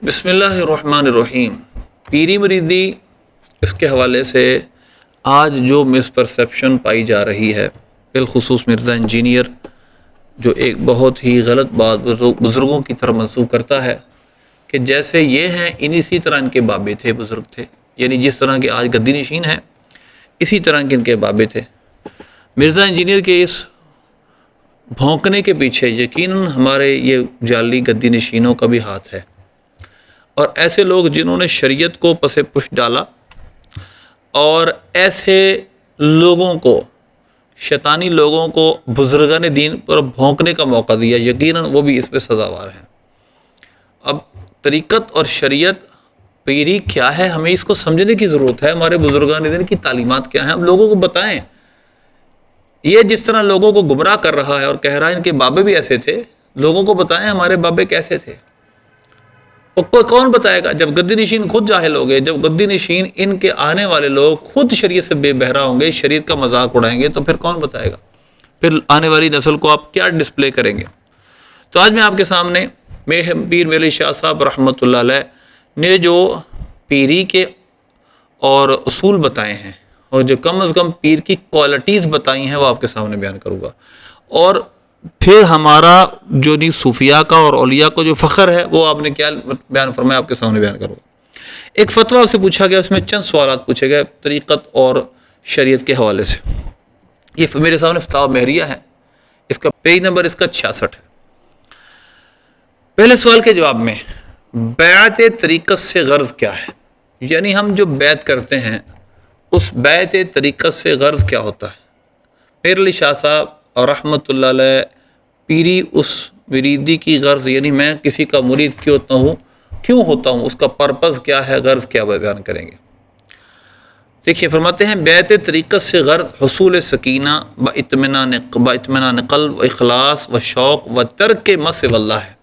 بسم اللہ الرحمن الرحیم۔ پیری مریدی، اس کے حوالے سے آج جو مسپرسیپشن پائی جا رہی ہے، بالخصوص مرزا انجینئر جو ایک بہت ہی غلط بات بزرگوں کی طرف منسوخ کرتا ہے کہ جیسے یہ ہیں اسی طرح ان کے بابے تھے، بزرگ تھے، یعنی جس طرح کے آج گدی نشین ہیں اسی طرح کے ان کے بابے تھے۔ مرزا انجینئر کے اس بھونکنے کے پیچھے یقیناً ہمارے یہ جعلی گدی نشینوں کا بھی ہاتھ ہے، اور ایسے لوگ جنہوں نے شریعت کو پس پش ڈالا اور ایسے لوگوں کو، شیطانی لوگوں کو بزرگان دین پر بھونکنے کا موقع دیا، یقیناً وہ بھی اس پہ سزاوار ہیں۔ اب طریقت اور شریعت پیری کیا ہے، ہمیں اس کو سمجھنے کی ضرورت ہے۔ ہمارے بزرگان دین کی تعلیمات کیا ہیں، ہم لوگوں کو بتائیں۔ یہ جس طرح لوگوں کو گمراہ کر رہا ہے اور کہہ رہا ہے ان کے بابے بھی ایسے تھے، لوگوں کو بتائیں ہمارے بابے کیسے تھے۔ کون بتائے گا؟ جب گدی نشین خود جاہل ہو گئے، جب گدی نشین ان کے آنے والے لوگ خود شریعت سے بے بہرا ہوں گے، شریعت کا مذاق اڑائیں گے، تو پھر کون بتائے گا؟ پھر آنے والی نسل کو آپ کیا ڈسپلے کریں گے؟ تو آج میں آپ کے سامنے پیر میرے شاہ صاحب رحمۃ اللہ علیہ نے جو پیری کے اور اصول بتائے ہیں، اور جو کم از کم پیر کی کوالٹیز بتائی ہیں، وہ آپ کے سامنے بیان کروں گا۔ اور پھر ہمارا جو صوفیاء کا اور اولیاء کو جو فخر ہے، وہ آپ نے کیا بیان فرمایا، آپ کے سامنے بیان کروں گا۔ ایک فتویٰ آپ سے پوچھا گیا، اس میں چند سوالات پوچھے گئے طریقت اور شریعت کے حوالے سے۔ یہ میرے سامنے فتاویٰ مہریہ ہے، اس کا پیج نمبر اس کا 66 ہے۔ پہلے سوال کے جواب میں، بیعت طریقت سے غرض کیا ہے؟ یعنی ہم جو بیعت کرتے ہیں، اس بیعت طریقت سے غرض کیا ہوتا ہے؟ پیر علی شاہ صاحب اور رحمۃ اللہ علیہ پیری اس مریدی کی غرض، یعنی میں کسی کا مرید کیوں ہوتا ہوں، اس کا پرپز کیا ہے، غرض کیا بیان کریں گے۔ دیکھیے فرماتے ہیں، بیعت طریقت سے غرض حصول سکینہ با اطمینان قلب و اخلاص و شوق و ترک مس واللہ ہے۔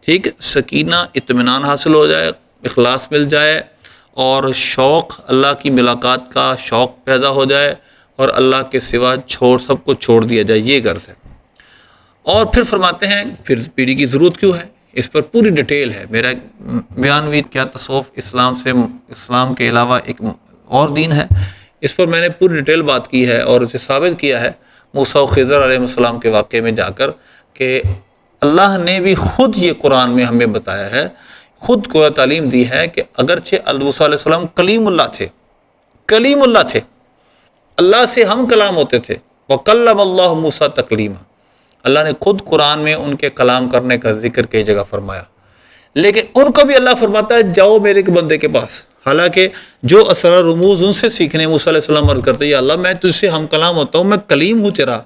ٹھیک، سکینہ، اطمینان حاصل ہو جائے، اخلاص مل جائے، اور شوق، اللہ کی ملاقات کا شوق پیدا ہو جائے، اور اللہ کے سوا سب کو چھوڑ دیا جائے، یہ غرض ہے۔ اور پھر فرماتے ہیں پھر پیری کی ضرورت کیوں ہے، اس پر پوری ڈیٹیل ہے۔ میرا بیان بھی کیا تصوف اسلام کے علاوہ ایک اور دین ہے، اس پر میں نے پوری ڈیٹیل بات کی ہے، اور اسے ثابت کیا ہے موسیٰ و خضر علیہ السلام کے واقعے میں جا کر کہ اللہ نے بھی خود یہ قرآن میں ہمیں بتایا ہے، خود کو تعلیم دی ہے کہ اگرچہ موسیٰ علیہ السلام کلیم اللہ تھے، اللہ سے ہم کلام ہوتے تھے، وَكَلَّمَ اللَّهُ مُوسَىٰ تَكْلِيمًا، اللہ نے خود قرآن میں ان کے کلام کرنے کا ذکر کئی جگہ فرمایا، لیکن ان کو بھی اللہ فرماتا ہے جاؤ میرے بندے کے پاس، حالانکہ جو اسرار رموز ان سے سیکھنے، موسیٰ علیہ السلام عرض کرتے، یا اللہ میں تجھ سے ہم کلام ہوتا ہوں، میں کلیم ہوں تیرا،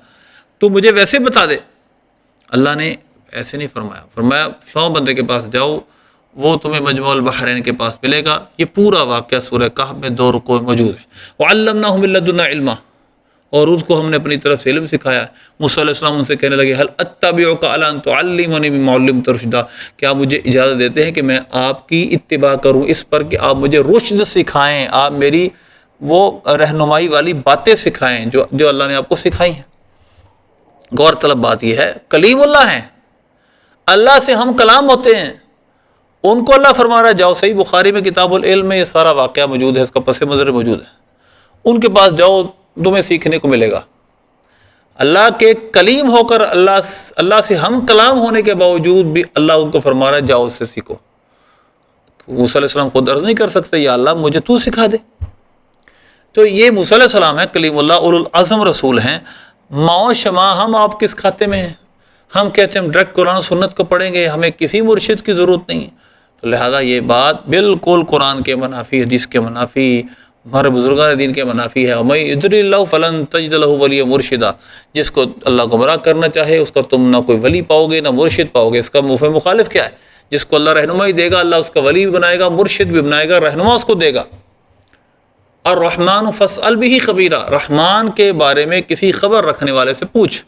تو مجھے ویسے بتا دے۔ اللہ نے ایسے نہیں فرمایا فلاں بندے کے پاس جاؤ، وہ تمہیں مجموع البحرین کے پاس ملے گا۔ یہ پورا واقعہ سورہ کہف میں 2 رکوع موجود ہے۔ وَعَلَّمْنَاهُ مِن لَّدُنَّا عِلْمًا، اور اس کو ہم نے اپنی طرف سے علم سکھایا۔ موسیٰ علیہ السلام ان سے کہنے لگے، هَلْ أَتَّبِعُكَ عَلَىٰ أَن تُعَلِّمَنِي مِمَّا عُلِّمْتَ رُشْدًا، کیا مجھے اجازت دیتے ہیں کہ میں آپ کی اتباع کروں اس پر کہ آپ مجھے رشد سکھائیں، آپ میری وہ رہنمائی والی باتیں سکھائیں جو اللہ نے آپ کو سکھائی ہیں۔ غور طلب بات یہ ہے، کلیم اللہ ہیں، اللہ سے ہم کلام ہوتے ہیں، ان کو اللہ فرما رہا ہے جاؤ۔ صحیح بخاری میں کتاب العلم میں یہ سارا واقعہ موجود ہے، اس کا پس منظر موجود ہے، ان کے پاس جاؤ، تمہیں سیکھنے کو ملے گا۔ اللہ کے کلیم ہو کر اللہ سے ہم کلام ہونے کے باوجود بھی اللہ ان کو فرما رہا ہے جاؤ اس سے سیکھو۔ موسیٰ علیہ السلام خود عرض نہیں کر سکتے یا اللہ مجھے تو سکھا دے؟ تو یہ موسیٰ علیہ السلام ہے، کلیم اللہ، اولو العزم رسول ہیں۔ ماؤ شما ہم آپ کس کھاتے میں ہیں؟ ہم کہتے ہیں ہم ڈائریکٹ قرآن و سنت کو پڑھیں گے، ہمیں کسی مرشد کی ضرورت نہیں ہے۔ تو لہذا یہ بات بالکل قرآن کے منافی، حدیث کے منافی، ہمارے بزرگان دین کے منافی ہے۔ وَمَن يُضْلِلِ اللَّهُ فَلَن تَجِدَ لَهُ وَلِيًّا مُرْشِدًا، جس کو اللہ گمراہ کرنا چاہے اس کا تم نہ کوئی ولی پاؤ گے نہ مرشد پاؤ گے۔ اس کا مفہوم مخالف کیا ہے؟ جس کو اللہ رہنمائی دے گا، اللہ اس کا ولی بھی بنائے گا، مرشد بھی بنائے گا، رہنما اس کو دے گا۔ الرحمن فاسأل به خبیرا، رحمان کے بارے میں کسی خبر رکھنے والے سے پوچھ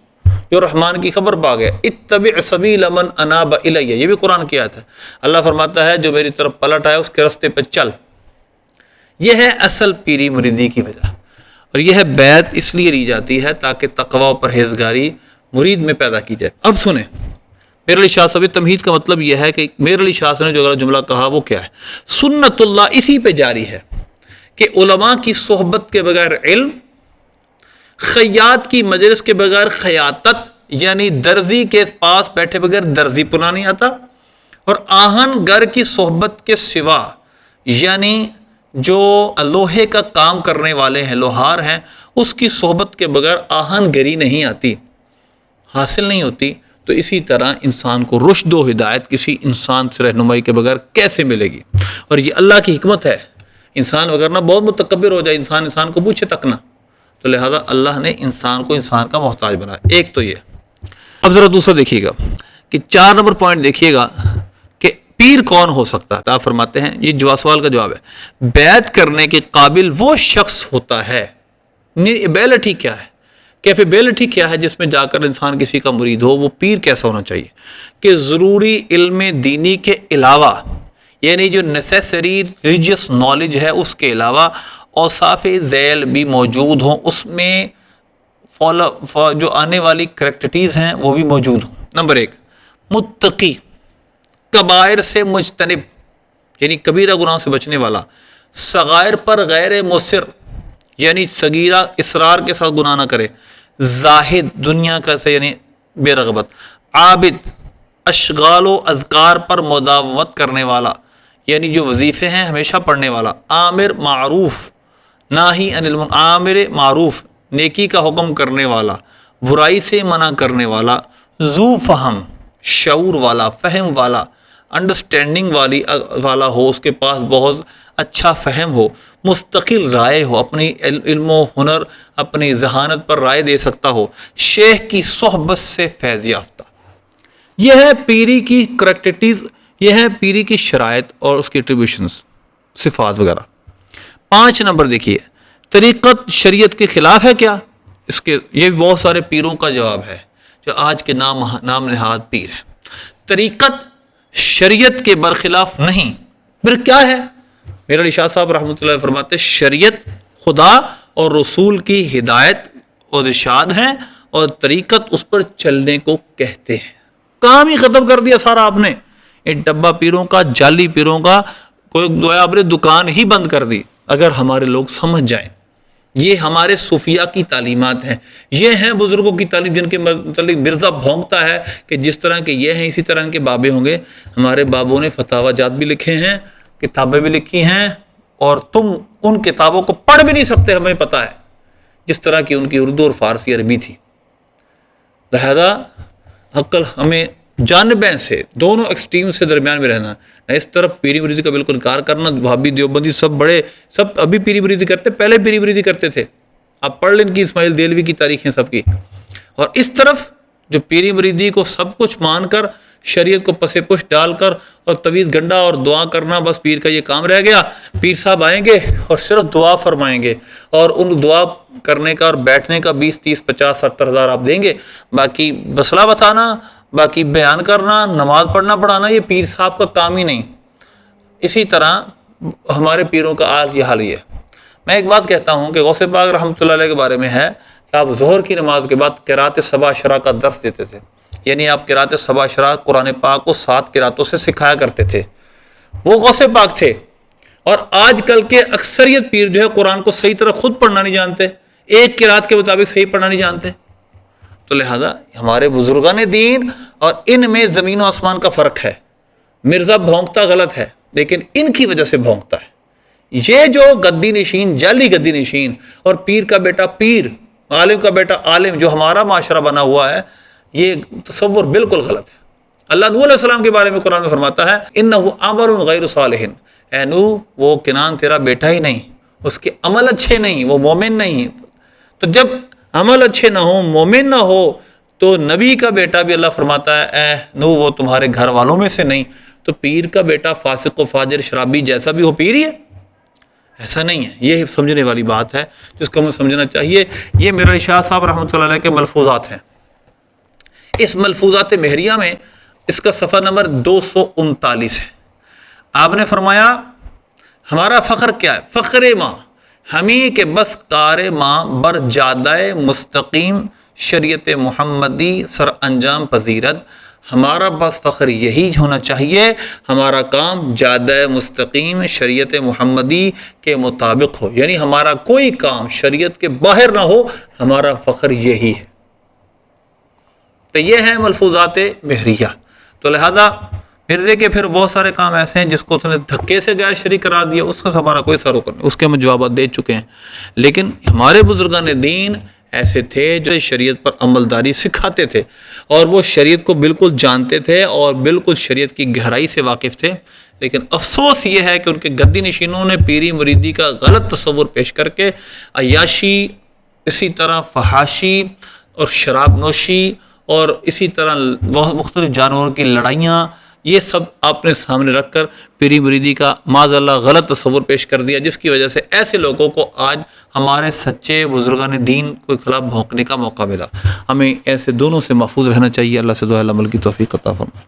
جو رحمان کی خبر پا گیا۔ اتبع سبیل من اناب الی، یہ بھی قرآن کی آیت ہے۔ اللہ فرماتا ہے جو میری طرف پلٹ آئے اس کے راستے پہ چل۔ یہ ہے اصل پیری مریدی کی وجہ، اور یہ ہے بیعت اس لیے لی جاتی ہے تاکہ تقوی و پرہیزگاری مرید میں پیدا کی جائے۔ اب سنیں، میر علی شاہ صاحب تمہید کا مطلب یہ ہے کہ میر علی شاہ صاحب نے جو اگلا جملہ کہا وہ کیا ہے؟ سنت اللہ اسی پہ جاری ہے کہ علماء کی صحبت کے بغیر علم، خیاط کی مجلس کے بغیر خیاطت، یعنی درزی کے پاس بیٹھے بغیر درزی پنا نہیں آتا، اور آہن گر کی صحبت کے سوا، یعنی جو لوہے کا کام کرنے والے ہیں، لوہار ہیں، اس کی صحبت کے بغیر آہن گری نہیں آتی، حاصل نہیں ہوتی۔ تو اسی طرح انسان کو رشد و ہدایت کسی انسان سے رہنمائی کے بغیر کیسے ملے گی؟ اور یہ اللہ کی حکمت ہے۔ انسان وغیرہ بہت متکبر ہو جائے، انسان کو پوچھے تک نہ، تو لہذا اللہ نے انسان کو انسان کا محتاج بنایا۔ ایک تو یہ۔ اب ذرا دوسرا دیکھیے گا کہ 4 نمبر پوائنٹ دیکھیے گا کہ پیر کون ہو سکتا ہے؟ آپ فرماتے ہیں، یہ سوال کا جواب ہے، بیعت کرنے کے قابل وہ شخص ہوتا ہے۔ بیلٹی کیا ہے؟ کیفے بیلٹی کیا ہے جس میں جا کر انسان کسی کا مرید ہو؟ وہ پیر کیسا ہونا چاہیے کہ ضروری علم دینی کے علاوہ، یعنی جو نیسیسری ریلیجیس نالج ہے اس کے علاوہ اوصاف ذیل بھی موجود ہوں، اس میں جو آنے والی کریکٹرٹیز ہیں وہ بھی موجود ہوں۔ نمبر 1، متقی، کبائر سے مجتنب، یعنی کبیرہ گناہ سے بچنے والا، صغائر پر غیر مصر، یعنی صغیرہ اصرار کے ساتھ گناہ نہ کرے، زاہد، دنیا کا سے یعنی بے رغبت، عابد، اشغال و اذکار پر مداومت کرنے والا، یعنی جو وظیفے ہیں ہمیشہ پڑھنے والا، عامر معروف، ناہی عن المنکر، عامر معروف، نیکی کا حکم کرنے والا، برائی سے منع کرنے والا، ذو فہم، شعور والا، فہم والا، انڈرسٹینڈنگ والا ہو، اس کے پاس بہت اچھا فہم ہو، مستقل رائے ہو، اپنی علم و ہنر، اپنی ذہانت پر رائے دے سکتا ہو، شیخ کی صحبت سے فیض یافتہ۔ یہ ہے پیری کی کریکٹرٹیز، یہ ہے پیری کی شرائط اور اس کی ایٹریبیوشنز، صفات وغیرہ۔ 5 نمبر دیکھیے، طریقت شریعت کے خلاف ہے کیا؟ اس کے یہ بہت سارے پیروں کا جواب ہے جو آج کے نام نہاد پیر ہیں۔ طریقت شریعت کے برخلاف نہیں، پھر کیا ہے؟ میرے علی شاہ صاحب رحمۃ اللہ فرماتے شریعت خدا اور رسول کی ہدایت اور ارشاد ہیں، اور طریقت اس پر چلنے کو کہتے ہیں۔ کام ہی ختم کر دیا سارا آپ نے، یہ ڈبہ پیروں کا، جعلی پیروں کا کوئی آپ نے دکان ہی بند کر دی۔ اگر ہمارے لوگ سمجھ جائیں، یہ ہمارے صوفیہ کی تعلیمات ہیں، یہ ہیں بزرگوں کی تعلیم جن کے متعلق مرزا بھونکتا ہے کہ جس طرح کے یہ ہیں اسی طرح کے بابے ہوں گے۔ ہمارے بابوں نے فتاوی جات بھی لکھے ہیں، کتابیں بھی لکھی ہیں، اور تم ان کتابوں کو پڑھ بھی نہیں سکتے، ہمیں پتہ ہے، جس طرح کی ان کی اردو اور فارسی عربی تھی۔ لہذا عقل ہمیں جانبین سے، دونوں ایکسٹریم سے درمیان میں رہنا ہے۔ اس طرف پیری مریدی کا بالکل انکار کرنا، وہابی دیوبندی سب ابھی پیری مریدی کرتے، پہلے پیری مریدی کرتے تھے۔ آپ پڑھ لیں کی اسماعیل دیلوی کی تاریخیں سب کی۔ اور اس طرف جو پیری مریدی کو سب کچھ مان کر، شریعت کو پس پش ڈال کر، اور طویز گنڈا اور دعا کرنا، بس پیر کا یہ کام رہ گیا۔ پیر صاحب آئیں گے اور صرف دعا فرمائیں گے، اور ان دعا کرنے کا اور بیٹھنے کا 20 30 50 70 ہزار آپ دیں گے، باقی مسئلہ بتانا، باقی بیان کرنا، نماز پڑھنا پڑھانا، یہ پیر صاحب کا کام ہی نہیں۔ اسی طرح ہمارے پیروں کا آج یہ حال ہی ہے۔ میں ایک بات کہتا ہوں کہ غوث پاک رحمۃ اللہ علیہ کے بارے میں ہے کہ آپ ظہر کی نماز کے بعد قرات سبع اشراء کا درس دیتے تھے، یعنی آپ قرات سبع اشراء قرآن پاک کو 7 قراتوں سے سکھایا کرتے تھے۔ وہ غوث پاک تھے۔ اور آج کل کے اکثریت پیر جو ہے قرآن کو صحیح طرح خود پڑھنا نہیں جانتے، ایک قرات کے مطابق صحیح پڑھنا نہیں جانتے۔ تو لہذا ہمارے بزرگان دین اور ان میں زمین و آسمان کا فرق ہے۔ مرزا بھونکتا غلط ہے، لیکن ان کی وجہ سے بھونکتا ہے۔ یہ جو گدی نشین، جعلی گدی نشین، اور پیر کا بیٹا پیر، عالم کا بیٹا عالم، جو ہمارا معاشرہ بنا ہوا ہے، یہ تصور بالکل غلط ہے۔ اللہ نوح علیہ السلام کے بارے میں قرآن میں فرماتا ہے انہ عمل غیر صالح، اے نوح وہ کنان تیرا بیٹا ہی نہیں، اس کے عمل اچھے نہیں، وہ مومن نہیں۔ تو جب عمل اچھے نہ ہو، مومن نہ ہو، تو نبی کا بیٹا بھی اللہ فرماتا ہے اے نوح وہ تمہارے گھر والوں میں سے نہیں۔ تو پیر کا بیٹا فاسق و فاجر شرابی جیسا بھی ہو پیر ہی ہے؟ ایسا نہیں ہے۔ یہ سمجھنے والی بات ہے جس کو ہمیں سمجھنا چاہیے۔ یہ میرے علی شاہ صاحب رحمۃ اللہ علیہ کے ملفوظات ہیں۔ اس ملفوظات مہریہ میں اس کا صفحہ نمبر 239 ہے۔ آپ نے فرمایا ہمارا فخر کیا ہے؟ فخر ماں ہمیں کہ بس کار ماں بر جادہ مستقیم شریعت محمدی سر انجام پذیرت، ہمارا بس فخر یہی ہونا چاہیے، ہمارا کام جادہ مستقیم شریعت محمدی کے مطابق ہو، یعنی ہمارا کوئی کام شریعت کے باہر نہ ہو، ہمارا فخر یہی ہے۔ تو یہ ہیں ملفوظات مہریہ۔ تو لہذا مرزے کے پھر بہت سارے کام ایسے ہیں جس کو اس نے دھکے سے غیر شرعی قرار دیا، اس کا ہمارا کوئی تعلق نہیں، اس کے ہم جوابات دے چکے ہیں۔ لیکن ہمارے بزرگان دین ایسے تھے جو شریعت پر عملداری سکھاتے تھے، اور وہ شریعت کو بالکل جانتے تھے اور بالکل شریعت کی گہرائی سے واقف تھے۔ لیکن افسوس یہ ہے کہ ان کے گدی نشینوں نے پیری مریدی کا غلط تصور پیش کر کے عیاشی، اسی طرح فحاشی اور شراب نوشی اور اسی طرح مختلف جانوروں کی لڑائیاں، یہ سب آپ نے سامنے رکھ کر پیری مریدی کا معاذ اللہ غلط تصور پیش کر دیا، جس کی وجہ سے ایسے لوگوں کو آج ہمارے سچے بزرگان دین کے خلاف بھونکنے کا موقع ملا۔ ہمیں ایسے دونوں سے محفوظ رہنا چاہیے۔ اللہ سے دعا عمل کی توفیق عطا فرمائے۔